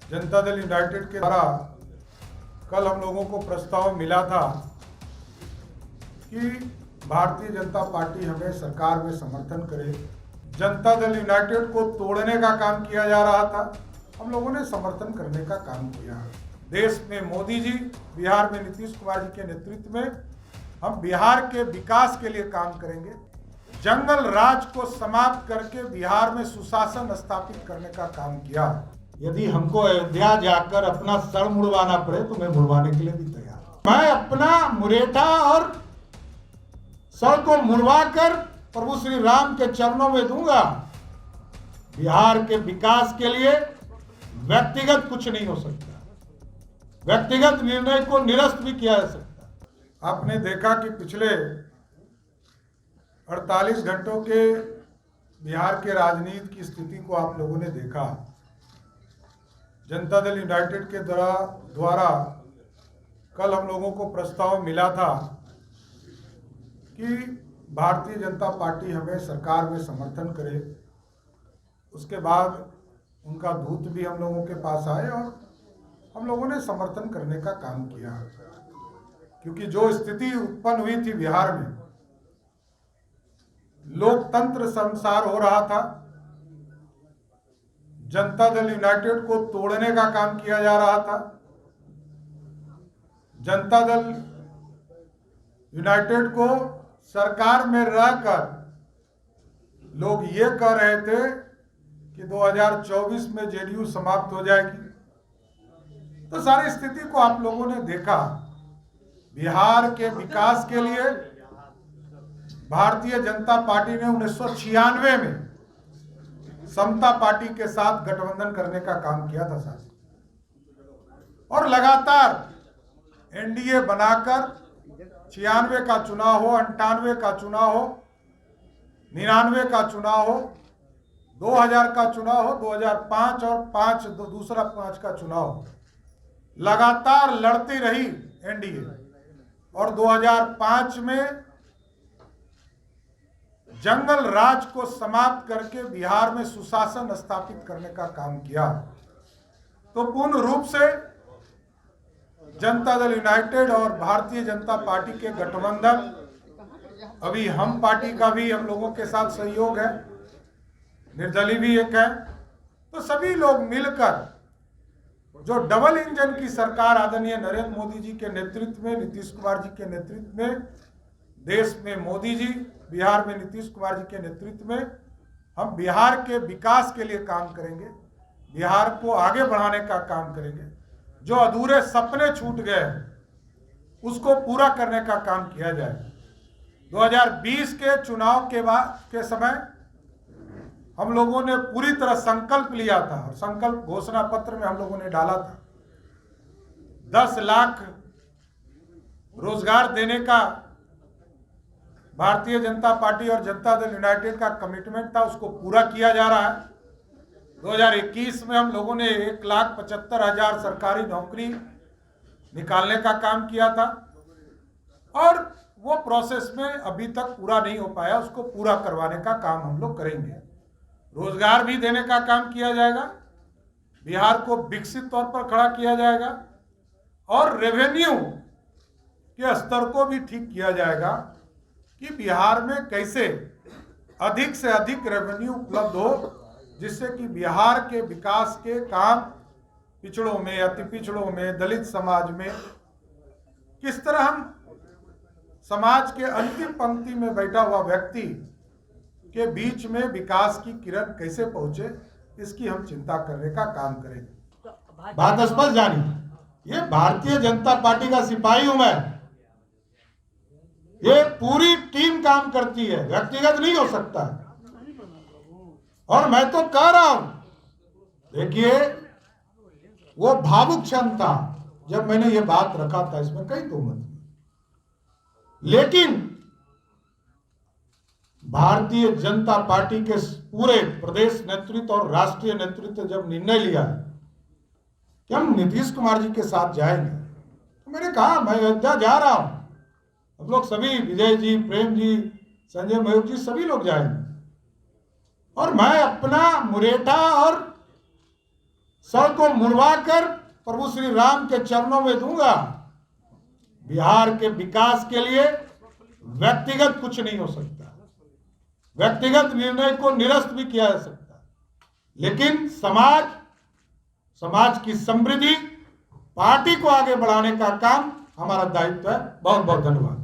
Janata Dal United के द्वारा कल हम लोगों को प्रस्ताव मिला था कि भारतीय जनता पार्टी हमें सरकार में समर्थन करे। जनता दल यूनाइटेड को तोड़ने का काम किया जा रहा था, हम लोगों ने समर्थन करने का काम किया। देश में मोदी जी, बिहार में नीतीश कुमार जी के नेतृत्व में हम बिहार के विकास के लिए काम करेंगे। जंगल राज को समाप्त करके बिहार में सुशासन स्थापित करने का काम किया। यदि हमको अयोध्या जाकर अपना सर मुड़वाना पड़े तो मैं मुड़वाने के लिए भी तैयार हूं। मैं अपना मुरेठा और सर को मुड़वा कर प्रभु श्री राम के चरणों में दूंगा। बिहार के विकास के लिए व्यक्तिगत कुछ नहीं हो सकता, व्यक्तिगत निर्णय को निरस्त भी किया जा सकता। आपने देखा कि पिछले 48 घंटों के बिहार के राजनीति की स्थिति को आप लोगों ने देखा। जनता दल यूनाइटेड के द्वारा कल हम लोगों को प्रस्ताव मिला था कि भारतीय जनता पार्टी हमें सरकार में समर्थन करे। उसके बाद उनका दूत भी हम लोगों के पास आए और हम लोगों ने समर्थन करने का काम किया, क्योंकि जो स्थिति उत्पन्न हुई थी बिहार में, लोकतंत्र शर्मसार हो रहा था। जनता दल यूनाइटेड को तोड़ने का काम किया जा रहा था। जनता दल यूनाइटेड को सरकार में रहकर लोग ये कह रहे थे कि 2024 में जेडीयू समाप्त हो जाएगी। तो सारी स्थिति को आप लोगों ने देखा। बिहार के विकास के लिए भारतीय जनता पार्टी ने 1996 में समता पार्टी के साथ गठबंधन करने का काम किया था साथ, और लगातार एनडीए बनाकर 96 का चुनाव हो, 98 का चुनाव हो, 99 का चुनाव हो, 2000 का चुनाव हो, 2005 और दूसरा 5 का चुनाव हो, लगातार लड़ती रही एनडीए। और 2005 में जंगल राज को समाप्त करके बिहार में सुशासन स्थापित करने का काम किया। तो पूर्ण रूप से जनता दल यूनाइटेड और भारतीय जनता पार्टी के गठबंधन, अभी हम पार्टी का भी हम लोगों के साथ सहयोग है, निर्दलीय भी एक है। तो सभी लोग मिलकर जो डबल इंजन की सरकार आदरणीय नरेंद्र मोदी जी के नेतृत्व में, नीतीश कुमार जी के नेतृत्व में, देश में मोदी जी, बिहार में नीतीश कुमार जी के नेतृत्व में हम बिहार के विकास के लिए काम करेंगे, बिहार को आगे बढ़ाने का काम करेंगे। जो अधूरे सपने छूट गए उसको पूरा करने का काम किया जाए। 2020 के चुनाव के समय हम लोगों ने पूरी तरह संकल्प लिया था और संकल्प घोषणा पत्र में हम लोगों ने डाला था 10 लाख रोजगार देने का भारतीय जनता पार्टी और जनता दल यूनाइटेड का कमिटमेंट था, उसको पूरा किया जा रहा है। 2021 में हम लोगों ने 1,75,000 सरकारी नौकरी निकालने का काम किया था और वो प्रोसेस में अभी तक पूरा नहीं हो पाया, उसको पूरा करवाने का काम हम लोग करेंगे। रोजगार भी देने का काम किया जाएगा, बिहार को विकसित तौर पर खड़ा किया जाएगा और रेवेन्यू के स्तर को भी ठीक किया जाएगा कि बिहार में कैसे अधिक से अधिक रेवेन्यू उपलब्ध हो, जिससे कि बिहार के विकास के काम पिछड़ों में, अति पिछड़ों में, दलित समाज में किस तरह हम समाज के अंतिम पंक्ति में बैठा हुआ व्यक्ति के बीच में विकास की किरण कैसे पहुंचे, इसकी हम चिंता करने का काम करेंगे। बात स्पष्ट जानी, ये भारतीय जनता पार्टी का सिपाही हूं मैं। ये पूरी टीम काम करती है, व्यक्तिगत नहीं हो सकता। और मैं तो कह रहा हूं, देखिए वो भावुक क्षण था जब मैंने ये बात रखा था, इसमें कई दो मत, लेकिन भारतीय जनता पार्टी के पूरे प्रदेश नेतृत्व और राष्ट्रीय नेतृत्व जब निर्णय लिया कि हम नीतीश कुमार जी के साथ जाएंगे, तो मैंने कहा मैं अयोध्या जा रहा हूं, हम लोग सभी, विजय जी, प्रेम जी, संजय मयूख जी, सभी लोग जाएंगे और मैं अपना मुरेठा और सर को मुड़वा कर प्रभु श्री राम के चरणों में दूंगा। बिहार के विकास के लिए व्यक्तिगत कुछ नहीं हो सकता, व्यक्तिगत निर्णय को निरस्त भी किया जा सकता, लेकिन समाज की समृद्धि, पार्टी को आगे बढ़ाने का काम हमारा दायित्व है। बहुत बहुत धन्यवाद।